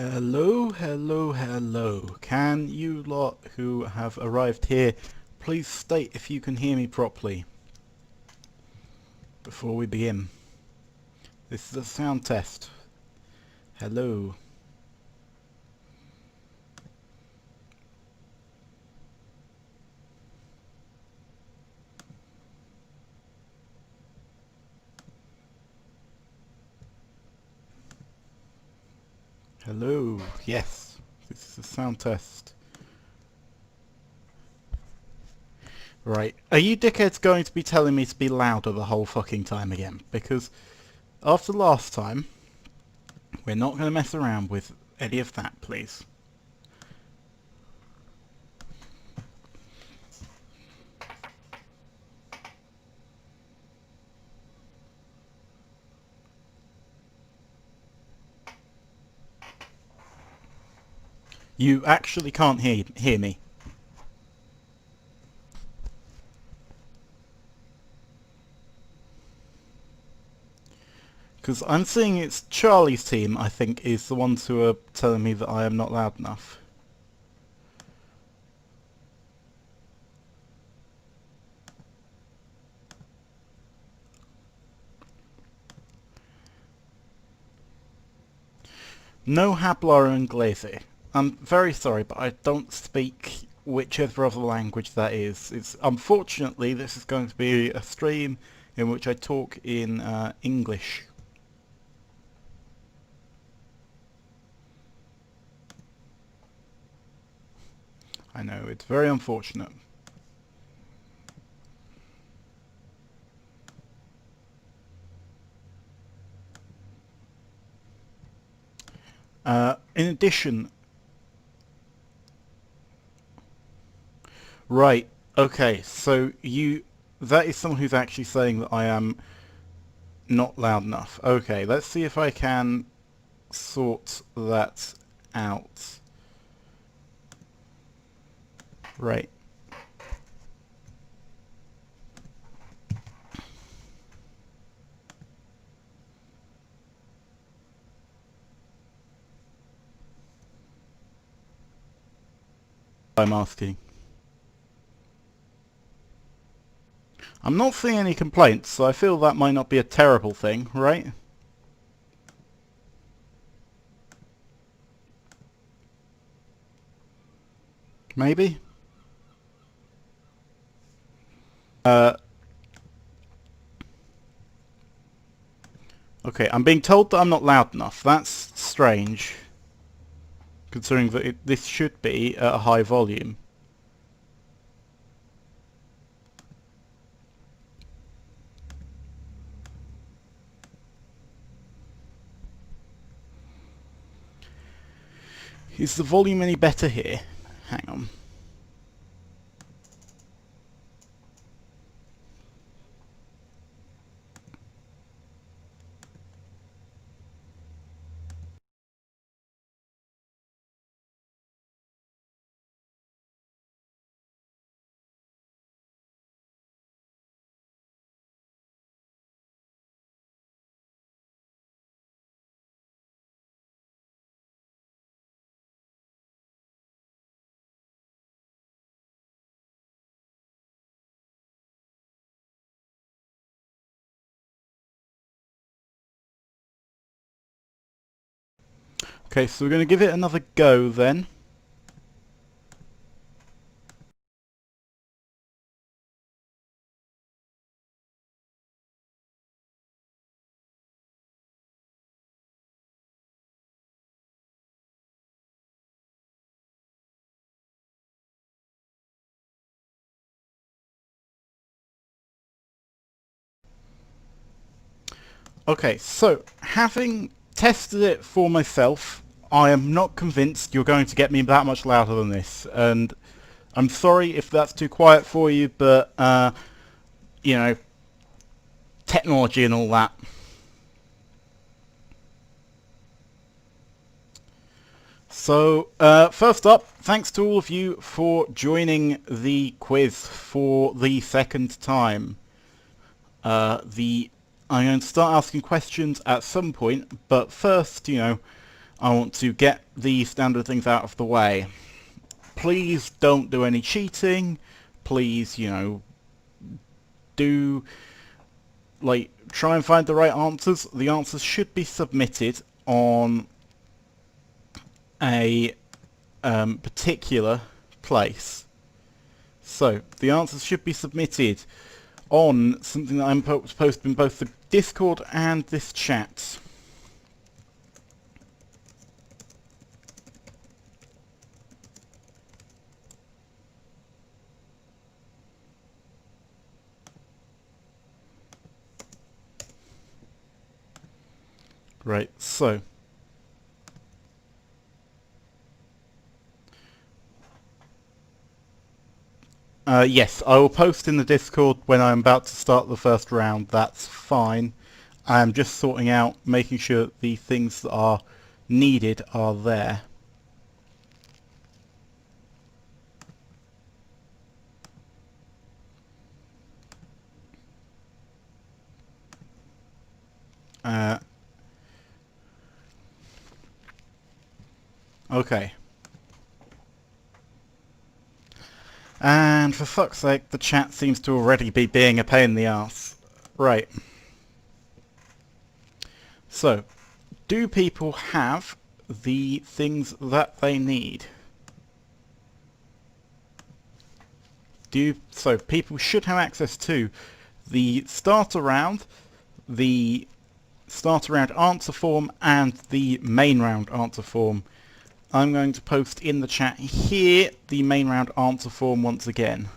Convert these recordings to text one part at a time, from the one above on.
Hello, hello, hello. Can you lot who have arrived here please state if you can hear me properly before we begin? This is a sound test. Hello. Hello. Yes. This is a sound test. Right. Are you dickheads going to be telling me to be louder the whole fucking time again? Because after last time, we're not going to mess around with any of that, please. You actually can't hear me. Because I'm seeing it's Charlie's team, I think, is the ones who are telling me that I am not loud enough. No habla inglese. I'm very sorry, but I don't speak whichever other language that is. Unfortunately, this is going to be a stream in which I talk in English. I know, it's very unfortunate. In addition... Right, okay, so that is someone who's actually saying that I am not loud enough. Okay, let's see if I can sort that out. Right. I'm asking. I'm not seeing any complaints, so I feel that might not be a terrible thing, right? Maybe? Okay, I'm being told that I'm not loud enough. That's strange, considering that this should be at a high volume. Is the volume any better here? Hang on. Okay, so we're going to give it another go then. Okay, so having tested it for myself, I am not convinced you're going to get me that much louder than this, and I'm sorry if that's too quiet for you, but, you know, technology and all that. So, first up, thanks to all of you for joining the quiz for the second time. I'm going to start asking questions at some point, but first, you know, I want to get the standard things out of the way. Please don't do any cheating. Please, you know, do, like, try and find the right answers. The answers should be submitted on a particular place. So, the answers should be submitted on something that I'm posting in both the Discord and this chat. Right, so yes, I will post in the Discord when I'm about to start the first round. That's fine. I'm just sorting out, making sure the things that are needed are there. Okay. And for fuck's sake, the chat seems to already be being a pain in the ass. Right. So, do people have the things that they need? So people should have access to the starter round, the starter round answer form, and the main round answer form. I'm going to post in the chat here the main round answer form once again.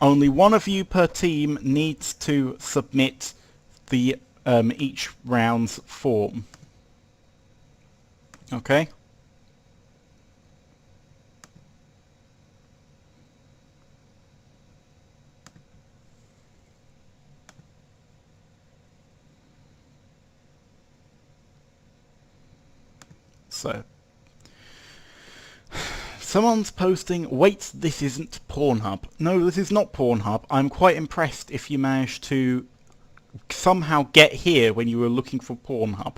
Only one of you per team needs to submit the each round's form. Okay? So, someone's posting, wait, this isn't Pornhub. No, this is not Pornhub. I'm quite impressed if you managed to somehow get here when you were looking for Pornhub.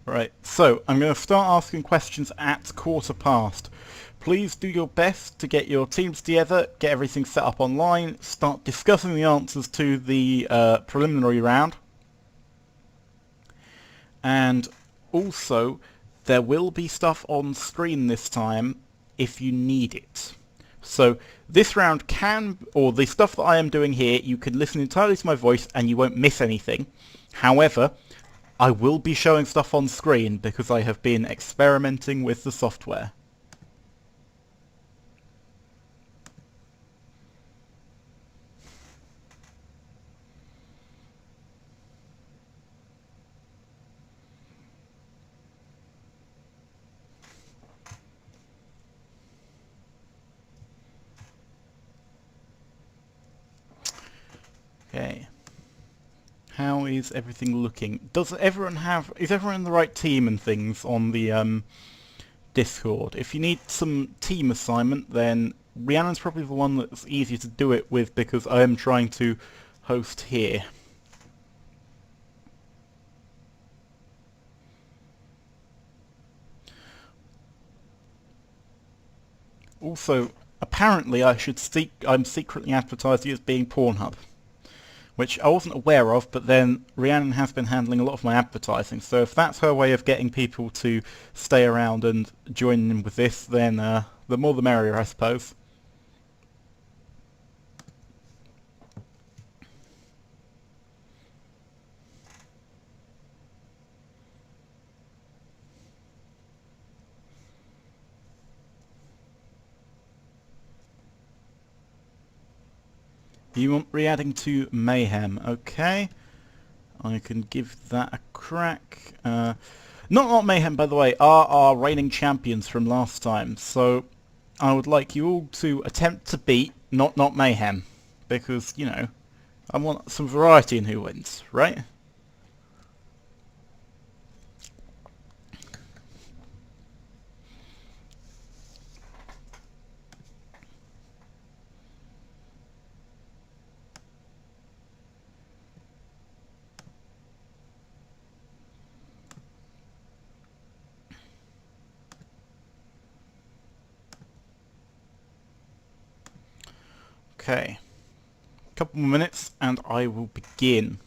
Right, so I'm going to start asking questions at 1:15. Please do your best to get your teams together, get everything set up online, start discussing the answers to the preliminary round. And also, there will be stuff on screen this time if you need it. So this round the stuff that I am doing here, you can listen entirely to my voice and you won't miss anything. However, I will be showing stuff on screen because I have been experimenting with the software. Okay. How is everything looking? Is everyone in the right team and things on the Discord? If you need some team assignment, then Rhiannon's probably the one that's easier to do it with because I am trying to host here. Also, apparently I'm secretly advertising as being Pornhub, which I wasn't aware of, but then Rhiannon has been handling a lot of my advertising, so if that's her way of getting people to stay around and join in with this, then the more the merrier, I suppose. You want re-adding to Mayhem, okay. I can give that a crack. Not Mayhem, by the way, are our reigning champions from last time, so I would like you all to attempt to beat not Mayhem, because, you know, I want some variety in who wins, right? Okay. Couple more minutes and I will begin.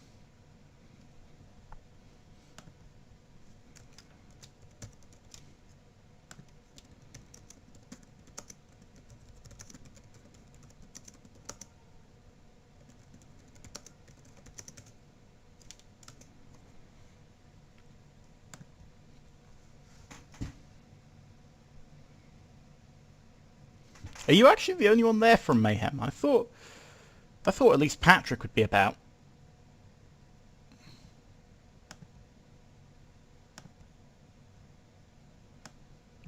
Are you actually the only one there from Mayhem? I thought at least Patrick would be about.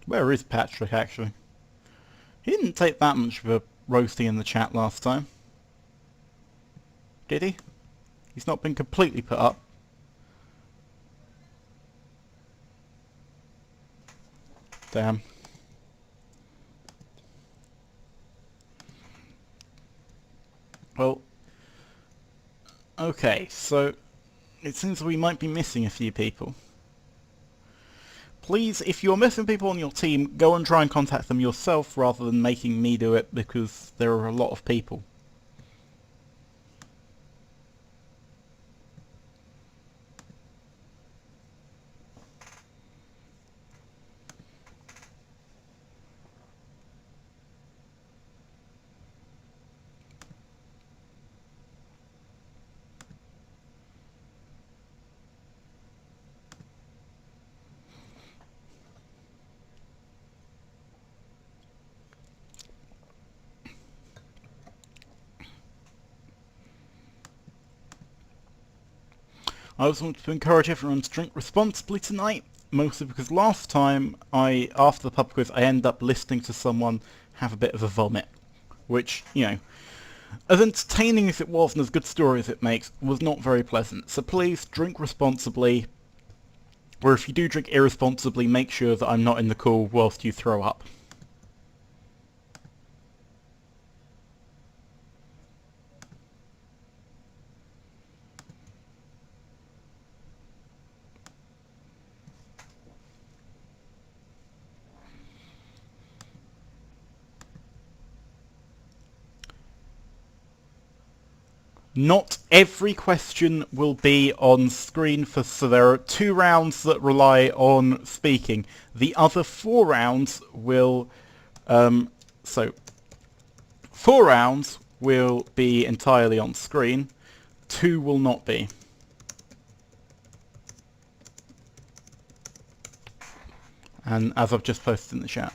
Where is Patrick, actually? He didn't take that much of a roasting in the chat last time. Did he? He's not been completely put up. Damn. Well, okay, so it seems we might be missing a few people. Please, if you're missing people on your team, go and try and contact them yourself rather than making me do it, because there are a lot of people. I also want to encourage everyone to drink responsibly tonight, mostly because last time, after the pub quiz, I ended up listening to someone have a bit of a vomit, which, you know, as entertaining as it was and as good story as it makes, was not very pleasant. So please, drink responsibly, or if you do drink irresponsibly, make sure that I'm not in the call whilst you throw up. Not every question will be on screen, so there are 2 rounds that rely on speaking. The other 4 rounds will, so 4 rounds will be entirely on screen, 2 will not be. And as I've just posted in the chat.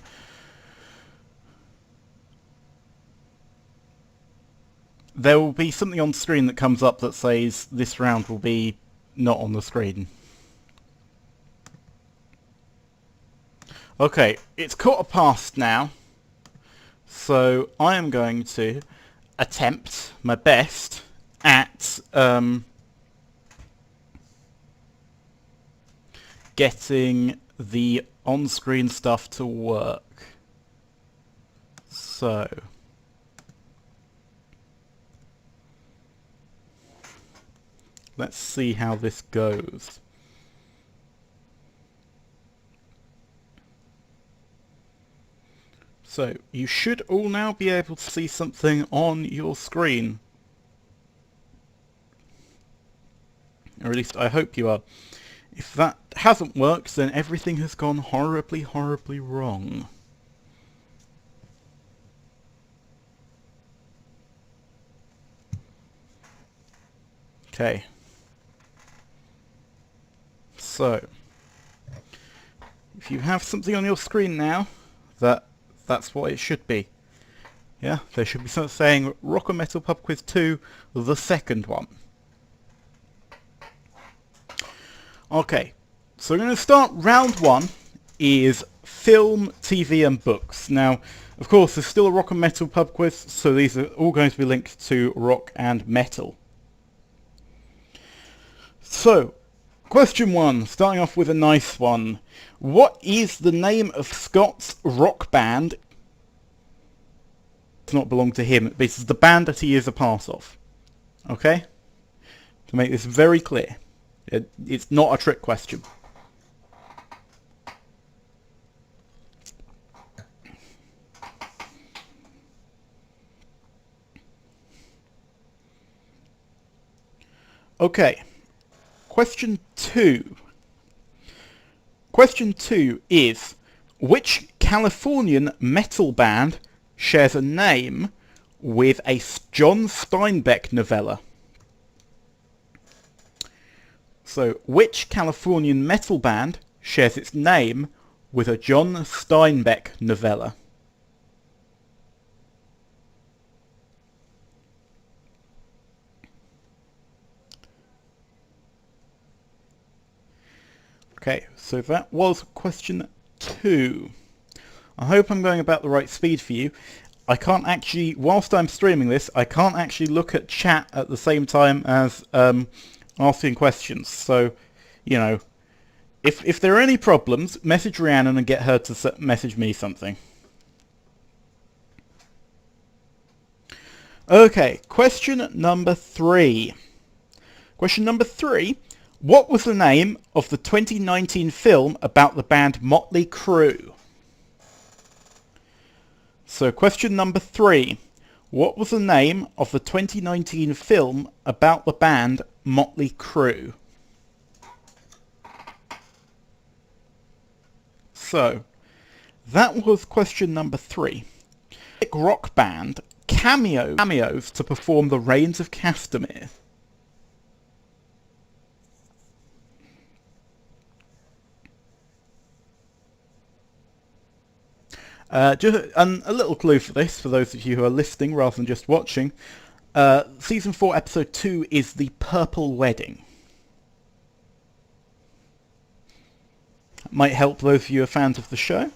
There will be something on screen that comes up that says this round will be not on the screen. Okay, it's 1:15 now, so I am going to attempt my best at getting the on-screen stuff to work. So let's see how this goes. So, you should all now be able to see something on your screen. Or at least I hope you are. If that hasn't worked, then everything has gone horribly, horribly wrong. Okay. So, if you have something on your screen now, that's what it should be. Yeah, there should be something saying Rock and Metal Pub Quiz 2, the second one. Okay, so we're going to start round 1 is film, TV and books. Now, of course, there's still a Rock and Metal Pub Quiz, so these are all going to be linked to rock and metal. So, question 1, starting off with a nice one. What is the name of Scott's rock band? It does not belong to him. This is the band that he is a part of. Okay? To make this very clear. It's not a trick question. Okay, question 2. Question 2 is, which Californian metal band shares a name with a John Steinbeck novella? So, which Californian metal band shares its name with a John Steinbeck novella? Okay, so that was question 2. I hope I'm going about the right speed for you. I can't actually, whilst I'm streaming this, I can't actually look at chat at the same time as asking questions. So, you know, if there are any problems, message Rhiannon and get her to message me something. Okay, question number 3. Question number 3. What was the name of the 2019 film about the band Motley Crue? So question number 3. What was the name of the 2019 film about the band Motley Crue? So, that was question number 3. Rock band cameos to perform The Rains of Castamere. Just a little clue for this, for those of you who are listening rather than just watching. Season 4, Episode 2 is The Purple Wedding. That might help those of you who are fans of the show.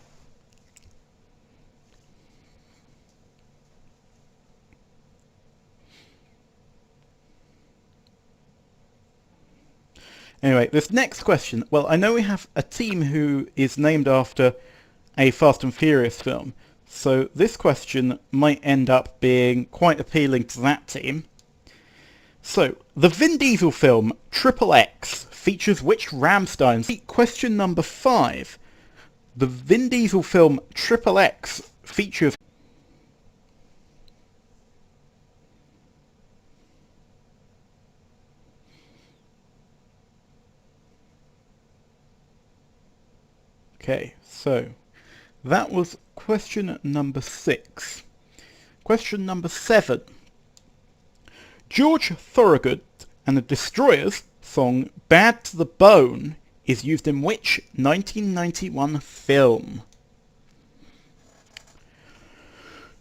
Anyway, this next question, well, I know we have a team who is named after a Fast and Furious film, so this question might end up being quite appealing to that team. So, the Vin Diesel film Triple X features which Rammstein? Question number 5. The Vin Diesel film Triple X features... Okay, so that was question number 6. Question number 7. George Thorogood and the Destroyers song Bad to the Bone is used in which 1991 film?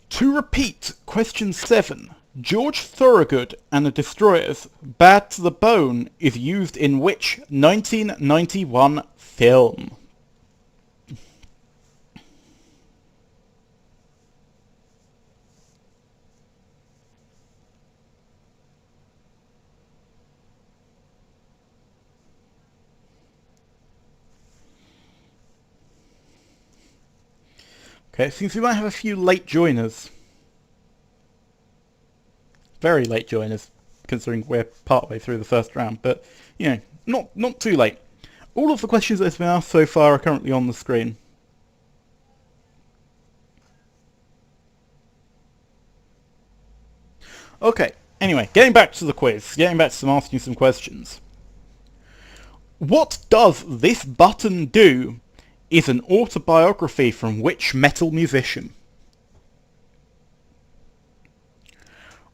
To repeat, question 7. George Thorogood and the Destroyers Bad to the Bone is used in which 1991 film? Okay, it seems we might have a few late joiners. Very late joiners, considering we're partway through the first round, but, you know, not too late. All of the questions that have been asked so far are currently on the screen. Okay, anyway, getting back to the quiz, getting back to asking some questions. What does This Button Do is an autobiography from which metal musician?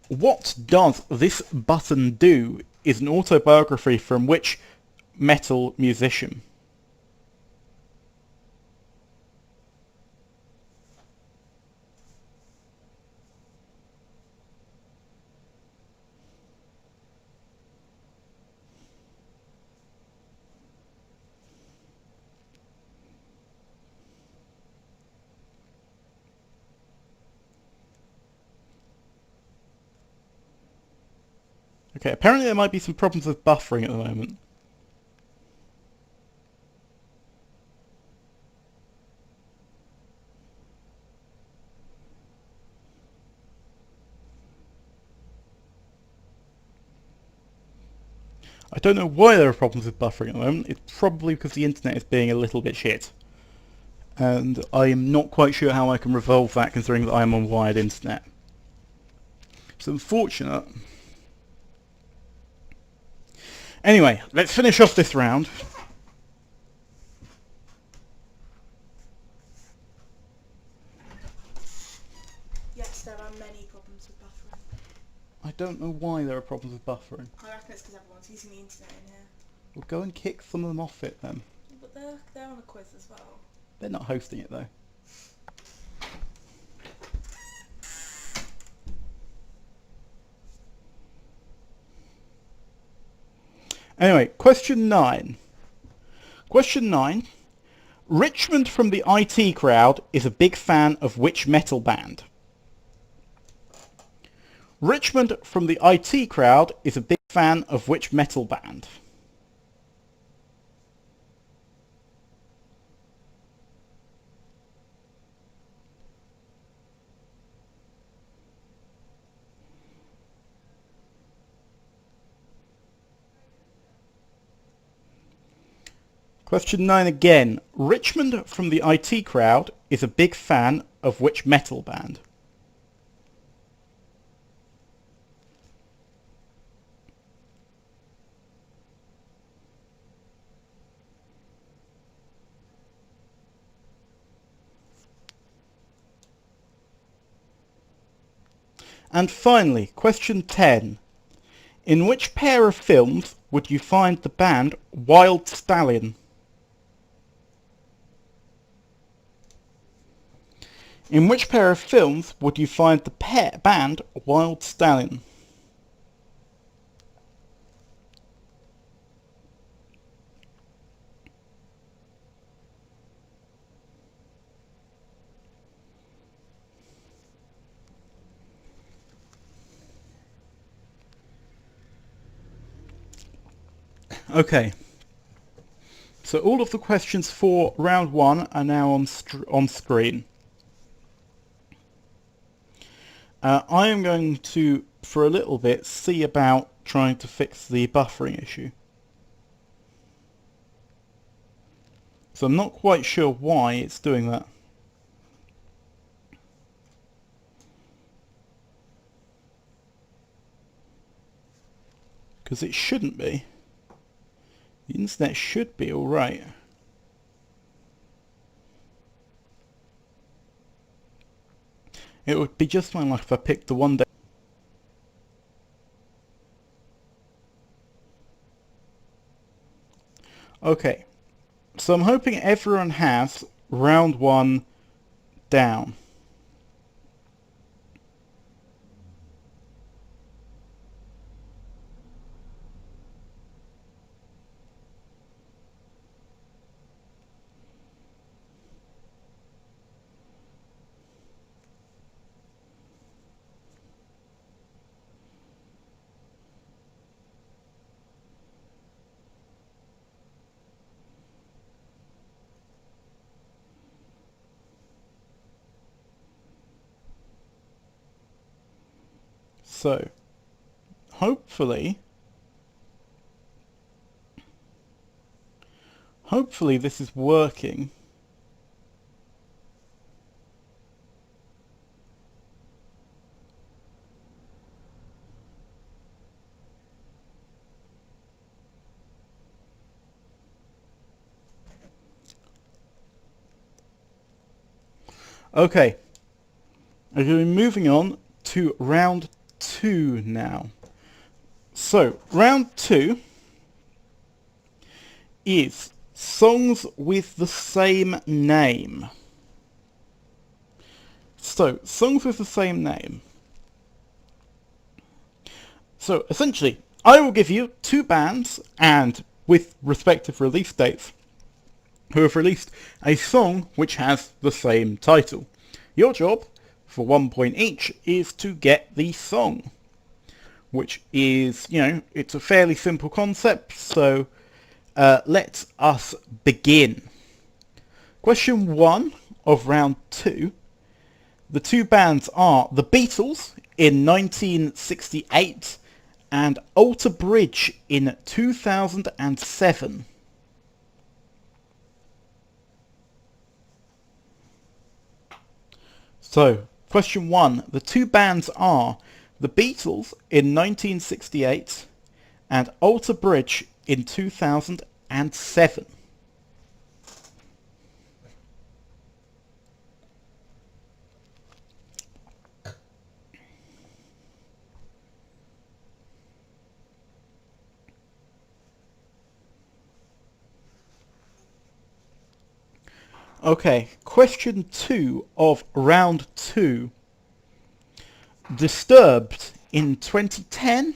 What does This Button Do is an autobiography from which metal musician? Okay, apparently there might be some problems with buffering at the moment. I don't know why there are problems with buffering at the moment. It's probably because the internet is being a little bit shit. And I am not quite sure how I can resolve that considering that I am on wired internet. It's unfortunate. Anyway, let's finish off this round. Yes, there are many problems with buffering. I don't know why there are problems with buffering. I reckon it's because everyone's using the internet in here. Well, go and kick some of them off it then. But they're on a quiz as well. They're not hosting it though. Anyway, question 9. Question 9. Richmond from the IT crowd is a big fan of which metal band? Richmond from the IT crowd is a big fan of which metal band? Question 9 again. Richmond from the IT crowd is a big fan of which metal band? And finally, question 10. In which pair of films would you find the band Wild Stallion? In which pair of films would you find the band Wild Stallion? Okay. So all of the questions for round 1 are now on screen. I am going to, for a little bit, see about trying to fix the buffering issue. So I'm not quite sure why it's doing that. Because it shouldn't be. The internet should be alright. It would be just fine like if I picked the one day. Okay, so I'm hoping everyone has round 1 down. So, hopefully this is working. Okay, I'm going to be moving on to round 2 now. So, round 2 is songs with the same name. So, songs with the same name. So, essentially, I will give you 2 bands, and with respective release dates, who have released a song which has the same title. Your job, for 1 point each, is to get the song, which is, it's a fairly simple concept, so let us begin. Question 1 of round 2. The 2 bands are The Beatles in 1968 and Alter Bridge in 2007. So, question 1. The 2 bands are The Beatles in 1968 and Alter Bridge in 2007. Okay, question 2 of round 2. Disturbed in 2010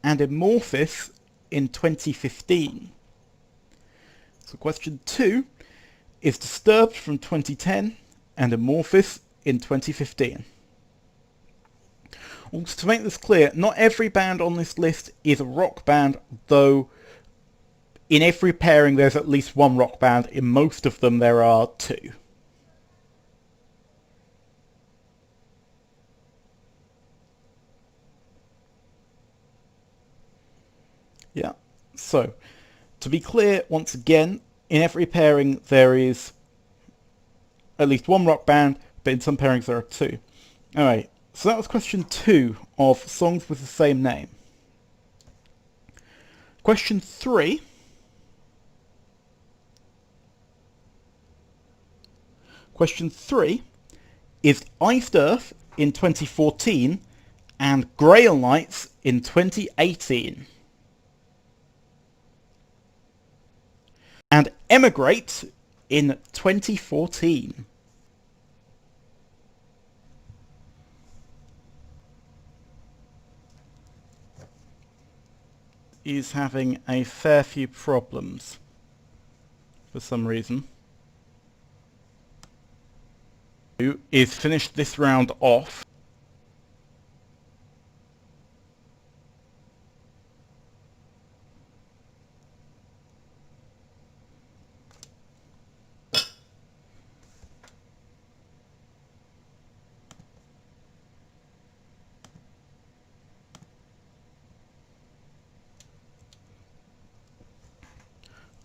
and Amorphous in 2015. So question 2 is Disturbed from 2010 and Amorphous in 2015. Also, to make this clear, not every band on this list is a rock band, though in every pairing there's at least one rock band. In most of them there are two. Yeah, so to be clear, once again, in every pairing there is at least one rock band, but in some pairings there are two. Alright, so that was question 2 of songs with the same name. Question 3. Question 3 is Iced Earth in 2014 and Grail Knights in 2018. And Emigrate in 2014. Is having a fair few problems for some reason. Is finished this round off.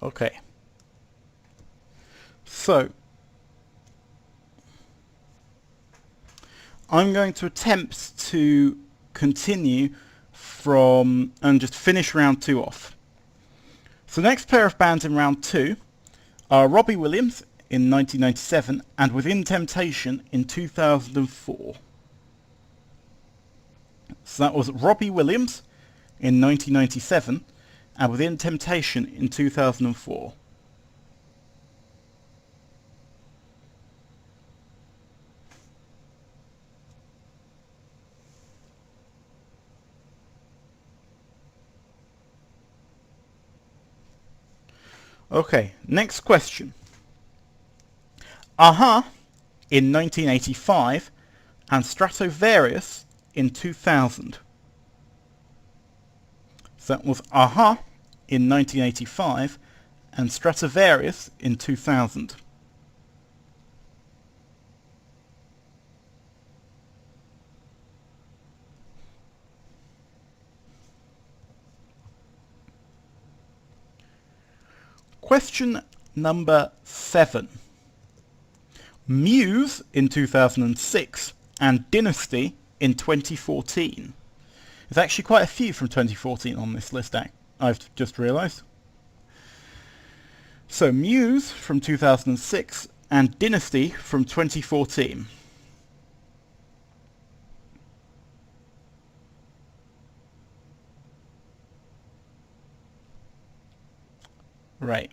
Okay. So I'm going to attempt to continue from and just finish round 2 off. So the next pair of bands in round 2 are Robbie Williams in 1997 and Within Temptation in 2004. So that was Robbie Williams in 1997 and Within Temptation in 2004. Okay, next question. Aha in 1985 and Stratovarius in 2000. So that was Aha in 1985 and Stratovarius in 2000. Question number 7. Muse in 2006 and Dynasty in 2014. There's actually quite a few from 2014 on this list, I've just realised. So Muse from 2006 and Dynasty from 2014. Right.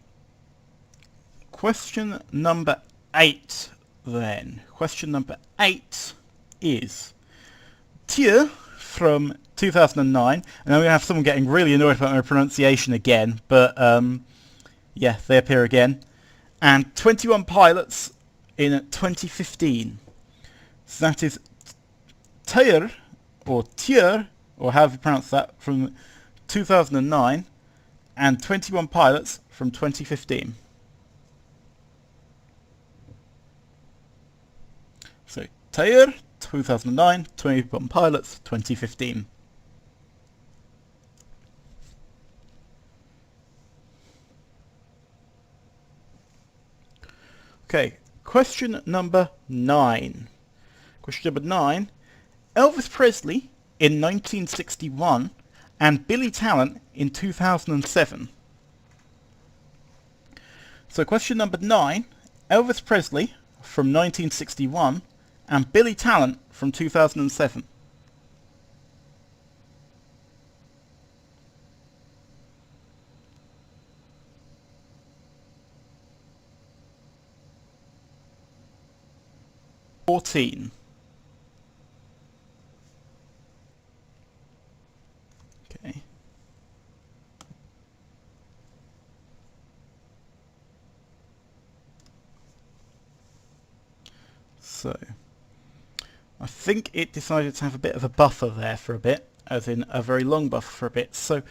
Question number 8 then. Question number 8 is Tier from 2009. And I'm going to have someone getting really annoyed about my pronunciation again, but yeah, they appear again. And 21 Pilots in 2015. So that is Tier, or however you pronounce that, from 2009, and 21 Pilots from 2015. So Tier, 2009, 21 Pilots, 2015. Okay, question number 9. Question number 9. Elvis Presley in 1961 and Billy Talent in 2007. So question number 9, Elvis Presley from 1961 and Billy Talent from 2007. Okay. So, I think it decided to have a bit of a buffer there for a bit, as in a very long buffer for a bit. So,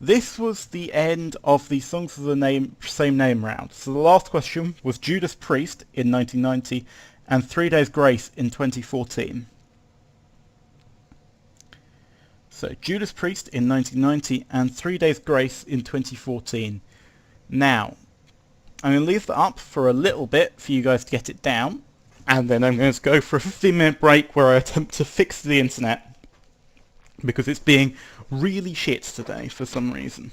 this was the end of the Songs of the Same Name round. So the last question was Judas Priest in 1990 and 3 Days Grace in 2014. So Judas Priest in 1990 and 3 Days Grace in 2014. Now, I'm going to leave that up for a little bit for you guys to get it down, and then I'm going to go for a 15-minute break where I attempt to fix the internet, because it's being really shit today for some reason.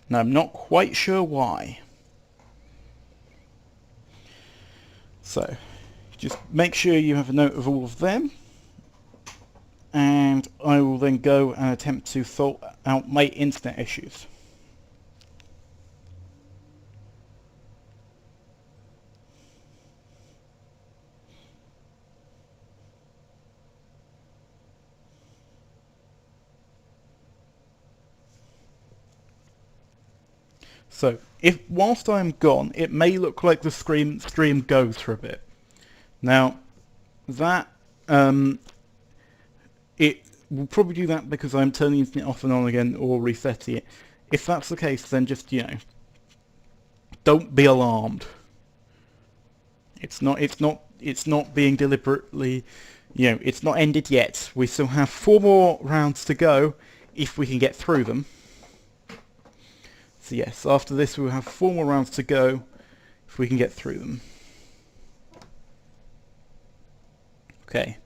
Now, I'm not quite sure why. So, just make sure you have a note of all of them, and I will then go and attempt to sort out my internet issues. So, whilst I'm gone, it may look like the stream goes for a bit. Now, that it will probably do that because I'm turning the internet off and on again or resetting it. If that's the case, then just, don't be alarmed. It's not being deliberately, it's not ended yet. We still have 4 more rounds to go if we can get through them. So yes, after this we'll have 4 more rounds to go if we can get through them. Okay.